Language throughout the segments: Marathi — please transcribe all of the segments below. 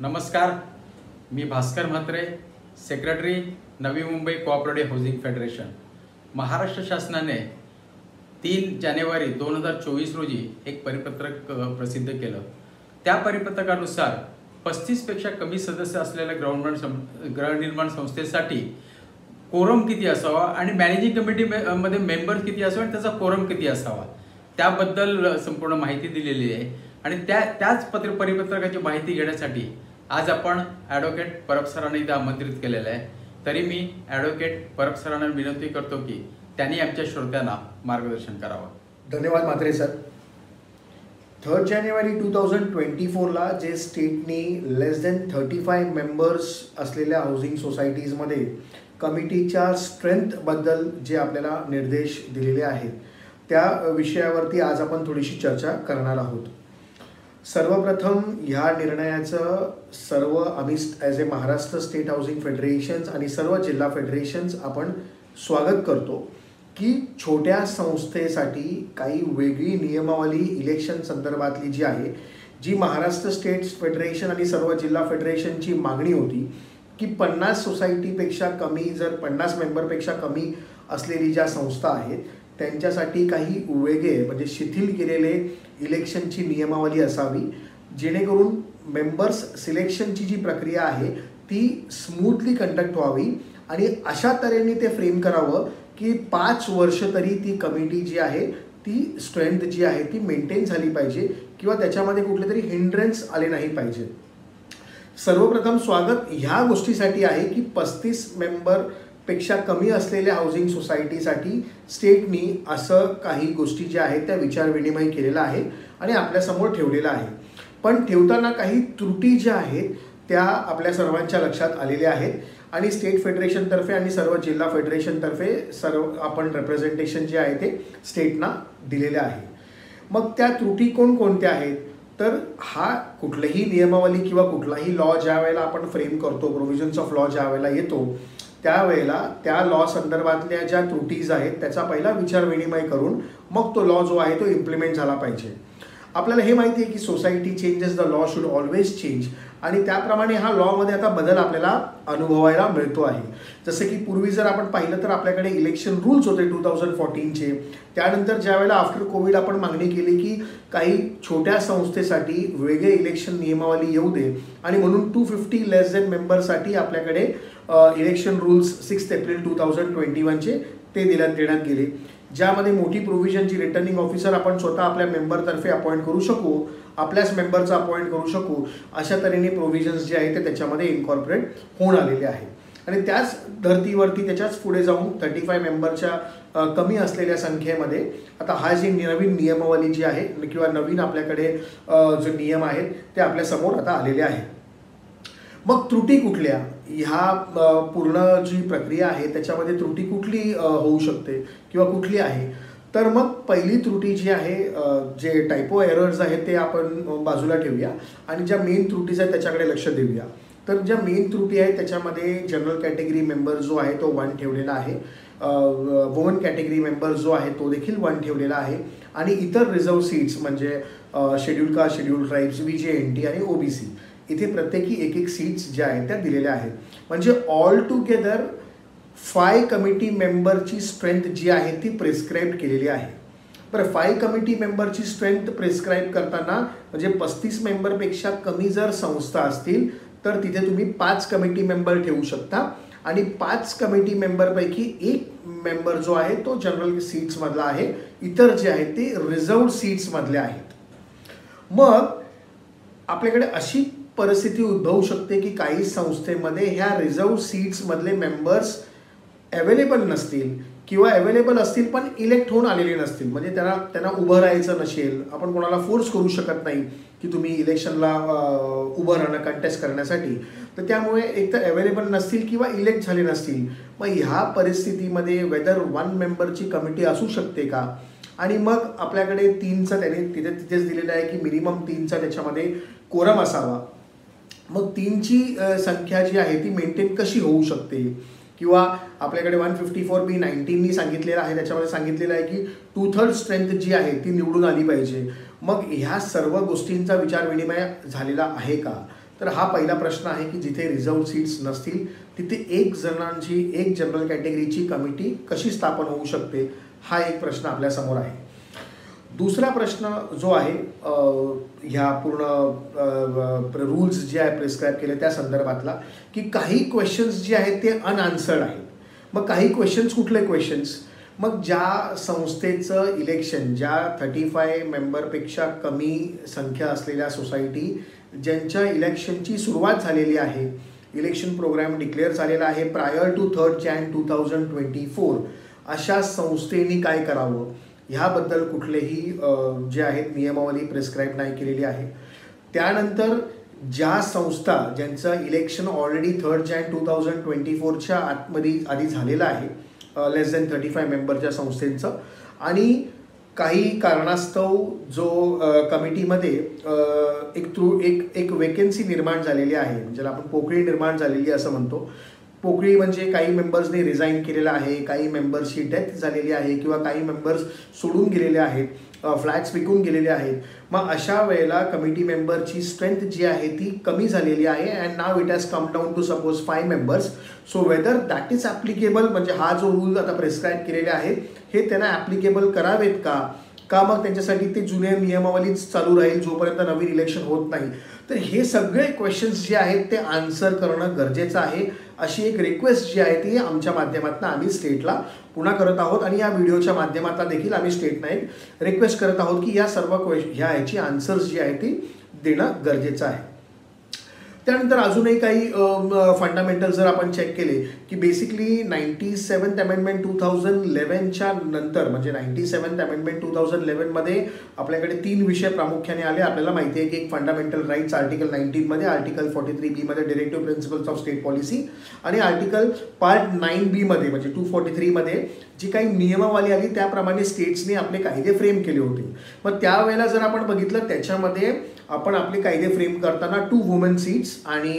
नमस्कार, मी Bhaskar Mhatre, secretary Navi Mumbai cooperative housing federation. Maharashtra शासनाने 3 जानेवारी 2024 रोजी एक परिपत्रक प्रसिद्ध केलं। त्या परिपत्रकानुसार 35 पेक्षा कमी सदस्य असलेल्या गृहनिर्माण संस्थेसाठी कोरम किती असावा आणि मॅनेजिंग कमिटी मध्ये मेंबर्स किती असावे आणि त्याचा कोरम किती असावा त्याबद्दल संपूर्ण माहिती दिलेली आहे। आणि त्याच परिपत्रकाची माहिती घेण्यासाठी आज आपण ॲडव्होकेट परब सरांना इथे आमंत्रित केलेलं आहे। तरी मी ॲडव्होकेट परब सरांना विनंती करतो की त्यांनी आमच्या श्रोत्यांना मार्गदर्शन करावं। धन्यवाद म्हात्रे सर। 3 जानेवारी 2024 ला जे स्टेटनी लेस दॅन 35 मेंबर्स असलेल्या हाऊसिंग सोसायटीजमध्ये कमिटीच्या स्ट्रेंथबद्दल जे आपल्याला निर्देश दिलेले आहेत त्या विषयावरती आज आपण थोडीशी चर्चा करणार आहोत। सर्वप्रथम ह्या निर्णयाचं सर्व आम्ही ॲज ए महाराष्ट्र स्टेट हाऊसिंग फेडरेशन्स आणि सर्व जिल्हा फेडरेशन्स आपण स्वागत करतो की छोट्या संस्थेसाठी काही वेगळी नियमावली इलेक्शन संदर्भातली जी आहे, जी महाराष्ट्र स्टेट फेडरेशन आणि सर्व जिल्हा फेडरेशनची मागणी होती की 50 सोसायटीपेक्षा कमी, जर 50 मेंबरपेक्षा कमी असलेली ज्या संस्था आहेत त्यांच्यासाठी काही वेगळे म्हणजे शिथिल केलेले इलेक्शनची नियमावली असावी, जेणेकरून मेंबर्स सिलेक्शनची जी प्रक्रिया आहे ती स्मूथली कंडक्ट व्हावी आणि अशा तऱ्हेने ते फ्रेम करावं की 5 वर्ष तरी ती कमिटी जी आहे ती स्ट्रेंथ जी आहे ती मेंटेन झाली पाहिजे किंवा त्याच्यामध्ये कुठले तरी हिंड्रन्स आले नाही पाहिजे। सर्वप्रथम स्वागत ह्या गोष्टीसाठी आहे की 35 मेंबरपेक्षा कमी असलेल्या हाऊसिंग सोसायटीसाठी स्टेटनी असं काही गोष्टी ज्या आहेत त्या विचारविनिमय केलेला आहे आणि आपल्यासमोर ठेवलेला आहे। पण ठेवताना काही त्रुटी ज्या आहेत त्या आपल्या सर्वांच्या लक्षात आलेल्या आहेत आणि स्टेट फेडरेशनतर्फे आणि सर्व जिल्हा फेडरेशनतर्फे सर्व आपण रिप्रेझेंटेशन जे आहे ते स्टेटना दिलेले आहे। मग त्या त्रुटी कोणकोणत्या आहेत तर हा कुठलीही नियमावली किंवा कुठलाही लॉ ज्या वेळेला आपण फ्रेम करतो, प्रोव्हिजन्स ऑफ लॉ ज्या वेळेला येतो त्यावेळेला त्या लॉ संदर्भातल्या ज्या त्रुटीज आहेत त्याचा पहिला विचारविनिमय करून मग तो लॉ जो आहे तो इम्प्लिमेंट झाला पाहिजे। आपल्याला हे माहिती आहे की society changes the law should always change आणि त्याप्रमाणे हा लॉमध्ये आता बदल आपल्याला अनुभवायला मिळतो आहे। जसं की पूर्वी जर आपण पाहिलं तर आपल्याकडे इलेक्शन रूल्स होते 2014चे। त्यानंतर ज्यावेळेला आफ्टर कोविड आपण मागणी केली की काही छोट्या संस्थेसाठी वेगळे इलेक्शन नियमावली येऊ दे आणि म्हणून 250 लेस दॅन मेंबरसाठी आपल्याकडे इलेक्शन रूल्स 6 एप्रिल 2021चे ते देण्यात गेले, ज्यामध्ये मोठी प्रोव्हिजन जी रिटर्निंग ऑफिसर आपण स्वतः आपल्या मेंबरतर्फे अपॉइंट करू शकू, आपल्याच मेंबरचा अपॉइंट करू शकू, अशा तऱ्हेने प्रोव्हिजन्स जे आहेत ते त्याच्यामध्ये इन्कॉर्पोरेट होऊन आलेले आहे। आणि त्याच धर्तीवरती त्याच्याच पुढे जाऊन 35 मेंबरच्या कमी असलेल्या संख्येमध्ये आता हा जी नवीन नियमावली जी आहे किंवा नवीन आपल्याकडे जे नियम आहेत ते आपल्यासमोर आता आलेले आहेत। मग त्रुटी कुठल्या, ह्या पूर्ण जी प्रक्रिया आहे त्याच्यामध्ये त्रुटी कुठली होऊ शकते किंवा कुठली आहे तर मग पहिली त्रुटी जी आहे, जे टायपो एरर्स आहेत ते आपण बाजूला ठेवूया आणि ज्या मेन त्रुटीज आहेत त्याच्याकडे लक्ष देऊया। तर ज्या मेन त्रुटी आहेत त्याच्यामध्ये जनरल कॅटेगरी मेंबर जो आहे तो 1 ठेवलेला आहे, वुमन कॅटेगरी मेंबर जो आहे तो देखील 1 ठेवलेला आहे आणि इतर रिझर्व सीट्स म्हणजे schedule caste, schedule tribes, VJNT आणि OBC इथे प्रत्येकी एक सीट्स ज्या आहेत त्या दिलेल्या आहेत। म्हणजे ऑल टुगेदर 5 कमिटी मेंबरची स्ट्रेंथ जी आहे ती प्रिस्क्राईब केलेली आहे। बरं, 5 कमिटी मेंबरची स्ट्रेंथ प्रिस्क्राईब करताना म्हणजे 35 मेंबरपेक्षा कमी जर संस्था असतील तर तिथे तुम्ही 5 कमिटी मेंबर ठेवू शकता आणि 5 कमिटी मेंबरपैकी एक मेंबर जो आहे तो जनरल सीट्समधला आहे, इतर जे आहेत ते रिझर्व्ड सीट्समधले आहेत। मग आपल्याकडे अशी परिस्थिती उद्भवू शकते की काही संस्थेमध्ये ह्या रिझर्व्ड सीट्समधले मेंबर्स अवेलेबल नसतील किंवा अवेलेबल असतील पण इलेक्ट होऊन आलेले नसतील, म्हणजे त्यांना उभं राहायचं नसेल, आपण कोणाला फोर्स करू शकत नाही की तुम्ही इलेक्शनला उभं राहणं कंटेस्ट करण्यासाठी, तर त्यामुळे एक तर अवेलेबल नसतील किंवा इलेक्ट झाले नसतील। मग ह्या परिस्थितीमध्ये वेदर 1 मेंबरची कमिटी असू शकते का आणि मग आपल्याकडे 3चा त्याने तिथेच दिलेलं आहे की मिनिमम 3चा त्याच्यामध्ये कोरम असावा। मग 3ची संख्या जी आहे ती मेंटेन कशी होऊ शकते किंवा आपल्याकडे 154B19नी सांगितलेलं आहे, त्याच्यामध्ये सांगितलेलं आहे की 2/3 स्ट्रेंथ जी आहे ती निवडून आली पाहिजे। मग ह्या सर्व गोष्टींचा विचार विनिमय झालेला आहे का तर हा पहिला प्रश्न आहे की जिथे रिझर्व सीट्स नसतील तिथे एक जनरल कॅटेगरीची कमिटी कशी स्थापन होऊ शकते, हा एक प्रश्न आपल्यासमोर आहे. दुसरा प्रश्न जो आहे ह्या पूर्ण रूल्स जे आहे प्रिस्क्राईब केले त्या संदर्भातला, की काही क्वेश्चन्स जे आहेत ते अनआन्सर्ड आहेत. मग काही क्वेश्चन्स कुठले क्वेश्चन्स, मग ज्या संस्थेचं इलेक्शन, ज्या 35 मेंबरपेक्षा कमी संख्या असलेल्या सोसायटी ज्यांच्या इलेक्शनची सुरुवात झालेली आहे, इलेक्शन प्रोग्राम डिक्लेअर झालेला आहे प्रायर टू 3 Jan 2024, अशा संस्थेनी काय करावं ह्याबद्दल कुठलेही जे आहेत नियमावली प्रिस्क्राईब नाही केलेली आहे. त्यानंतर ज्या संस्था ज्यांचं इलेक्शन ऑलरेडी 3 Jan 2024च्या आधी झालेलं आहे, लेस दॅन 35 मेंबरच्या संस्थेचं, आणि काही कारणास्तव जो कमिटीमध्ये एक वेकेन्सी निर्माण झालेली आहे, म्हणजे आपण पोकळी निर्माण झालेली असं म्हणतो. पोकळी म्हणजे काही मेंबर्सने रिझाईन केलेलं आहे, काही मेंबर्सची डेथ झालेली आहे, किंवा काही मेंबर्स सोडून गेलेले आहेत, फ्लॅट्स विकून गेलेले आहेत. मग अशा वेळेला कमिटी मेंबरची स्ट्रेंथ जी आहे ती कमी झालेली आहे, and now it has come down to suppose 5 members. So whether that is applicable, म्हणजे हा जो रूल आता प्रिस्क्राईब केलेले आहे हे त्यांना ॲप्लिकेबल करावेत का मग त्यांच्यासाठी ते जुने नियमावलीच चालू राहील जोपर्यंत नवीन इलेक्शन होत नाही. तर हे सगळे क्वेश्चन्स जे आहेत ते आन्सर करणं गरजेचं आहे, अशी एक रिक्वेस्ट जी आहे ती आमच्या माध्यमातून आम्ही स्टेटला पुन्हा करत आहोत. आणि या व्हिडिओच्या माध्यमातून देखील आम्ही स्टेटना एक रिक्वेस्ट करत आहोत की या सर्व ह्याची आन्सर्स जी आहे ती देणं गरजेचं आहे. त्यानंतर अजूनही काही फंडामेंटल जर आपण चेक केले की बेसिकली 97th अमेंडमेंट 2011च्या नंतर, म्हणजे 97th अमेंडमेंट 2011मध्ये आपल्याकडे 3 विषय प्रामुख्याने आले. आपल्याला माहिती आहे की एक फंडामेंटल राईट्स आर्टिकल 19 मध्ये, आर्टिकल 43B मध्ये directive principles of state policy, आणि आर्टिकल पार्ट 9B मध्ये म्हणजे 243 मध्ये जी काही नियमावली आली त्याप्रमाणे स्टेट्सने आपले कायदे फ्रेम केले होते. मग त्यावेळेला जर आपण बघितलं त्याच्यामध्ये आपण आपले कायदे फ्रेम करताना 2 वुमेन सीट्स आणि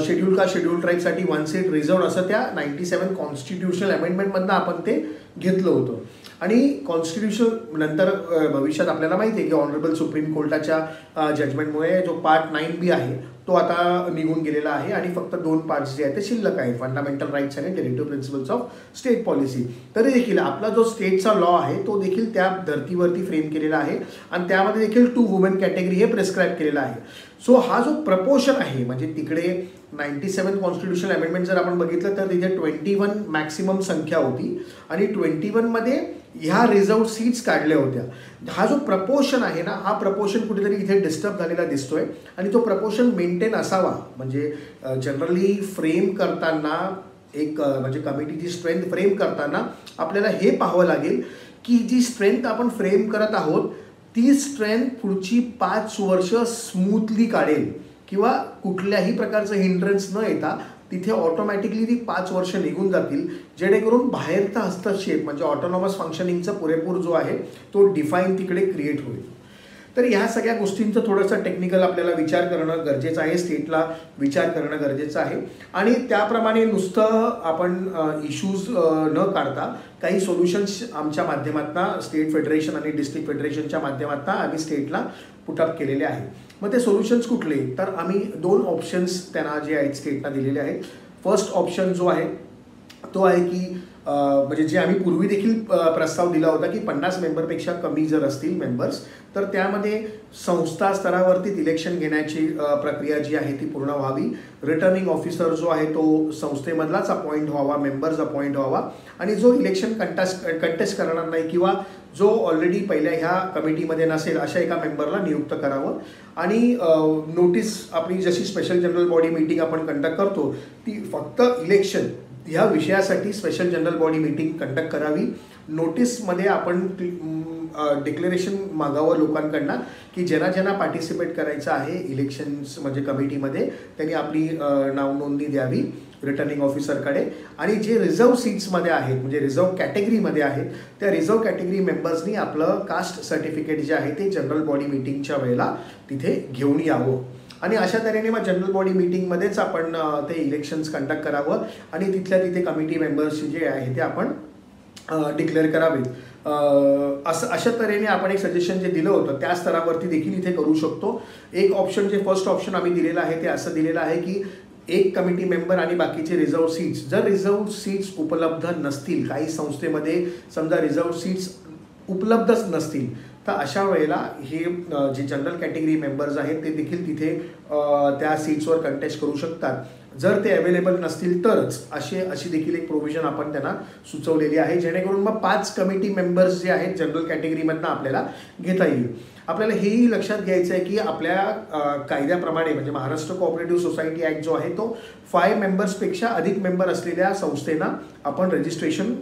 शेड्यूल ट्राईबसाठी 1 सीट रिझर्व्ड असं त्या 97 कॉन्स्टिट्युशनल अमेंडमेंटमधनं आपण ते घेतलं होतं. आणि कॉन्स्टिट्यूशन नंतर भविष्यात आपल्याला माहिती आहे की ऑनरेबल सुप्रीम कोर्टाच्या जजमेंटमुळे जो पार्ट 9B आहे तो आता निघून गेलेला आहे, आणि फक्त 2 पार्ट्स जे आहेत ते शिल्लक आहेत, फंडामेंटल राईट्स आणि directive principles of state policy. तरी देखील आपला जो स्टेटचा लॉ आहे तो देखील त्या धर्तीवरती फ्रेम केलेला आहे, आणि त्यामध्ये देखील 2 वुमेन कॅटेगरी हे प्रिस्क्राईब केलेला आहे. सो हा जो प्रपोर्शन आहे, म्हणजे तिकडे 97 कॉन्स्टिट्युशनल अमेंडमेंट जर आपण बघितलं तर तिथे 21 मॅक्सिमम संख्या होती, आणि 21 मध्ये ह्या रिझर्व सीट्स काढल्या होत्या. हा जो प्रपोर्शन आहे ना, हा प्रपोर्शन कुठेतरी इथे डिस्टर्ब झालेला दिसतोय, आणि तो प्रपोर्शन मेंटेन असावा. म्हणजे जनरली फ्रेम करताना एक म्हणजे कमिटीची स्ट्रेंथ फ्रेम करताना आपल्याला हे पाहावं लागेल की जी स्ट्रेंथ आपण फ्रेम करत आहोत ती स्ट्रेंथ पुढची 5 वर्ष स्मूथली काढेल, किंवा कुठल्याही प्रकारचं हिंड्रन्स न येता तिथे ऑटोमॅटिकली ती 5 वर्ष निघून जातील, जेणेकरून बाहेरचा हस्तक्षेप म्हणजे ऑटोनॉमस फंक्शनिंगचा पुरेपूर जो आहे तो डिफाईन तिकडे क्रिएट होईल. तर ह्या सगळ्या गोष्टींचं थोडंसं टेक्निकल आपल्याला विचार करणं गरजेचं आहे, स्टेटला विचार करणं गरजेचं आहे, आणि त्याप्रमाणे नुसतं आपण इश्यूज न काढता काही सोल्युशन्स आमच्या माध्यमातून स्टेट फेडरेशन आणि डिस्ट्रिक्ट फेडरेशनच्या माध्यमातून आम्ही स्टेटला पुटअप केलेले आहे. मग ते सोल्युशन्स कुठले, तर आम्ही 2 ऑप्शन्स त्यांना जे आहेत स्टेटला दिलेले आहेत. फर्स्ट ऑप्शन जो आहे तो आहे की म्हणजे जे आम्ही पूर्वी देखील प्रस्ताव दिला होता की 50 मेंबरपेक्षा कमी जर असतील मेंबर्स तर त्यामध्ये संस्था स्तरावरतीच इलेक्शन घेण्याची प्रक्रिया जी आहे ती पूर्ण व्हावी. रिटर्निंग ऑफिसर जो आहे तो संस्थेमधलाच अपॉइंट व्हावा, मेंबर्स अपॉइंट व्हावा, आणि जो इलेक्शन कंटेस्ट करणार नाही किंवा जो ऑलरेडी पहिल्या ह्या कमिटीमध्ये नसेल अशा एका मेंबरला नियुक्त करावं. आणि नोटीस आपली जशी स्पेशल जनरल बॉडी मीटिंग आपण कंडक्ट करतो ती फक्त इलेक्शन ह्या विषयासाठी special general body meeting conduct करावी. नोटीसमध्ये आपण डिक्लेरेशन मागावं लोकांकडनं की ज्यांना पार्टिसिपेट करायचं आहे इलेक्शन्स म्हणजे कमिटीमध्ये त्यांनी आपली नाव नोंदणी द्यावी रिटर्निंग ऑफिसरकडे. आणि जे रिझर्व सीट्समध्ये आहेत म्हणजे रिझर्व कॅटेगरीमध्ये आहेत त्या रिझर्व कॅटेगरी मेंबर्सनी आपलं कास्ट सर्टिफिकेट जे आहे ते जनरल बॉडी मीटिंगच्या वेळेला तिथे घेऊन यावं. आणि अशा तऱ्हेने मग जनरल बॉडी मीटिंगमध्येच आपण ते इलेक्शन्स कंडक्ट करावं आणि तिथल्या तिथे कमिटी मेंबर्स जे आहे ते आपण डिक्लेअर करावेत. अशा तऱ्हेने आपण एक सजेशन जे दिलं होतं त्या स्तरावरती देखील इथे करू शकतो. एक ऑप्शन जे फर्स्ट ऑप्शन आम्ही दिलेलं आहे ते असं दिलेलं आहे की एक कमिटी मेंबर आणि बाकीचे रिझर्व सीट्स, जर रिझर्व सीट्स उपलब्ध नसतील, काही संस्थेमध्ये समजा रिझर्व सीट्स उपलब्धच नसतील, तर अशा वेळेला हे जे जनरल कॅटेगरी मेंबर्स आहेत ते देखील तिथे त्या सीट्सवर कंटेस्ट करू शकतात. जर ते अवेलेबल नसतील तरच अशी देखील एक प्रोव्हिजन आपण त्यांना सुचवलेली आहे, जेणेकरून मग 5 कमिटी मेंबर्स जे आहेत जनरल कॅटेगरीमधनं आपल्याला घेता येईल. आपल्याला हेही लक्षात घ्यायचं आहे की आपल्या कायद्याप्रमाणे म्हणजे महाराष्ट्र कोऑपरेटिव्ह सोसायटी ॲक्ट जो आहे तो 5 मेंबर्सपेक्षा अधिक मेंबर असलेल्या संस्थेना आपण रजिस्ट्रेशन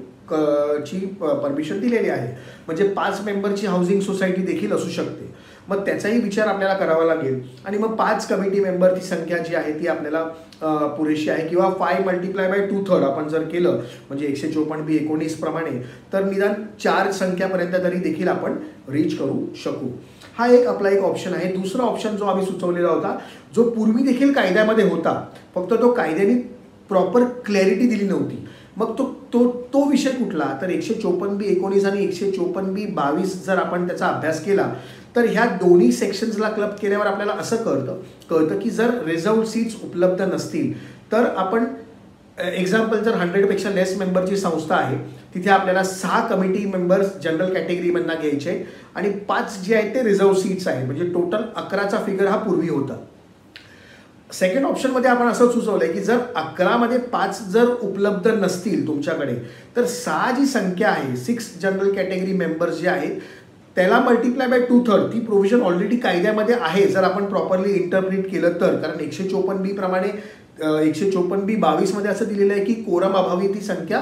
ची परमिशन दिलेली आहे. म्हणजे 5 मेंबरची हाऊसिंग सोसायटी देखील असू शकते. मग त्याचाही विचार आपल्याला करावा लागेल आणि मग 5 कमिटी मेंबरची संख्या जी आहे ती आपल्याला पुरेशी आहे, किंवा 5 × 2/3 आपण जर केलं म्हणजे 154B19 प्रमाणे, तर निदान 4 संख्यापर्यंत तरी देखील आपण रीच करू शकू. हा आपला एक ऑप्शन आहे. दुसरा ऑप्शन जो आम्ही सुचवलेला होता, जो पूर्वी देखील कायद्यामध्ये होता, फक्त तो कायद्याने प्रॉपर क्लॅरिटी दिली नव्हती. मग तो विषय कुठला, तर 154B19 आणि 154B22 जर आपण त्याचा अभ्यास केला तर ह्या दोन्ही सेक्शन्सला क्लब केल्यावर आपल्याला असं कळतं की जर रिझर्व्ड सीट्स उपलब्ध नसतील तर आपण एक्झाम्पल जर 100पेक्षा लेस मेंबरची संस्था आहे तिथे आपल्याला 6 कमिटी मेंबर्स जनरल कॅटेगरीमधनं घ्यायचे आणि 5 जे आहेत ते रिझर्व्ड सीट्स आहेत, म्हणजे टोटल 11चा फिगर हा पूर्वी होता. सेकंड ऑप्शनमध्ये आपण असं सुचवलंय की जर 11मध्ये 5 जर उपलब्ध नसतील तुमच्याकडे, तर 6 जी संख्या आहे 6 जनरल कॅटेगरी मेंबर्स जे आहेत त्याला × 2/3 ती प्रोव्हिजन ऑलरेडी कायद्यामध्ये आहे जर आपण प्रॉपरली इंटरप्रिट केलं तर. कारण 154B प्रमाणे 154B22 मध्ये असं दिलेलं आहे की कोरम अभावी ती संख्या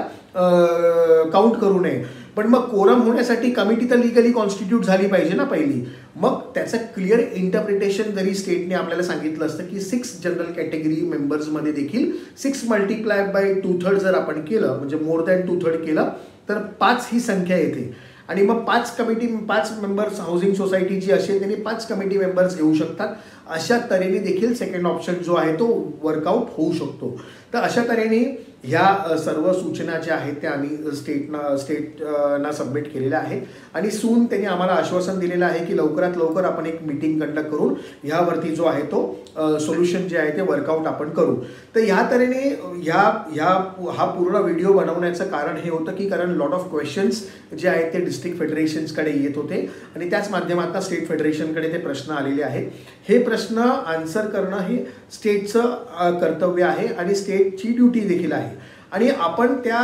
काउंट करू नये. पण मग कोरम होण्यासाठी कमिटी तर लिगली कॉन्स्टिट्यूट झाली पाहिजे ना पहिली. मग त्याचं क्लिअर इंटरप्रिटेशन जरी स्टेटने आपल्याला सांगितलं असतं की 6 जनरल कॅटेगरी मेंबर्समध्ये देखील 6 × 2/3 जर आपण केलं म्हणजे मोर दॅन 2/3 केलं तर 5 ही संख्या येते. आणि मग 5 मेंबर्स हाऊसिंग सोसायटी जी असेल त्यांनी 5 कमिटी मेंबर्स घेऊ शकतात. अशा तऱ्हेने देखील सेकंड ऑप्शन जो आहे तो वर्कआउट होऊ शकतो. तर अशा तऱ्हेने ह्या सर्व सूचना ज्या आहेत त्या आम्ही स्टेटना सबमिट केलेल्या आहेत आणि सून त्यांनी आम्हाला आश्वासन दिलेलं आहे की लवकरात लवकर आपण एक मीटिंग कंडक्ट करून ह्यावरती जो आहे तो सोल्युशन जे आहे ते वर्कआउट आपण करू. तर ह्या तऱ्हेने हा पूर्ण व्हिडिओ बनवण्याचं कारण हे होतं की कारण लॉट ऑफ क्वेश्चन्स जे आहेत ते डिस्ट्रिक्ट फेडरेशन्सकडे येत होते आणि त्याच माध्यमातून स्टेट फेडरेशनकडे ते प्रश्न आलेले आहेत. हे प्रश्न आन्सर करणं हे स्टेटचं कर्तव्य आहे आणि स्टेटची ड्युटी देखील आहे. आणि आपण त्या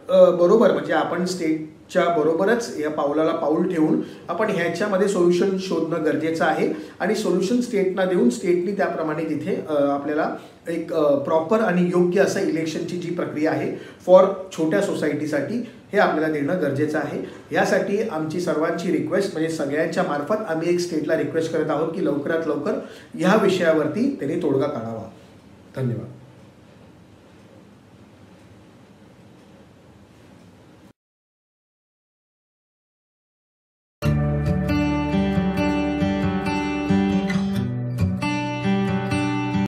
बरोबर म्हणजे आपण स्टेटच्या बरोबरच या पाऊलाला पाऊल ठेवून आपण ह्याच्यामध्ये सोल्युशन शोधणं गरजेचं आहे आणि सोल्युशन स्टेटना देऊन स्टेटनी त्याप्रमाणे तिथे आपल्याला एक प्रॉपर आणि योग्य असं इलेक्शनची जी प्रक्रिया आहे फॉर छोट्या सोसायटीसाठी हे आपल्याला देणं गरजेचं आहे. यासाठी आमची सर्वांची रिक्वेस्ट म्हणजे सगळ्यांच्या मार्फत आम्ही एक स्टेटला रिक्वेस्ट करत आहोत की लवकरात लवकर ह्या विषयावरती त्यांनी तोडगा काढावा. धन्यवाद.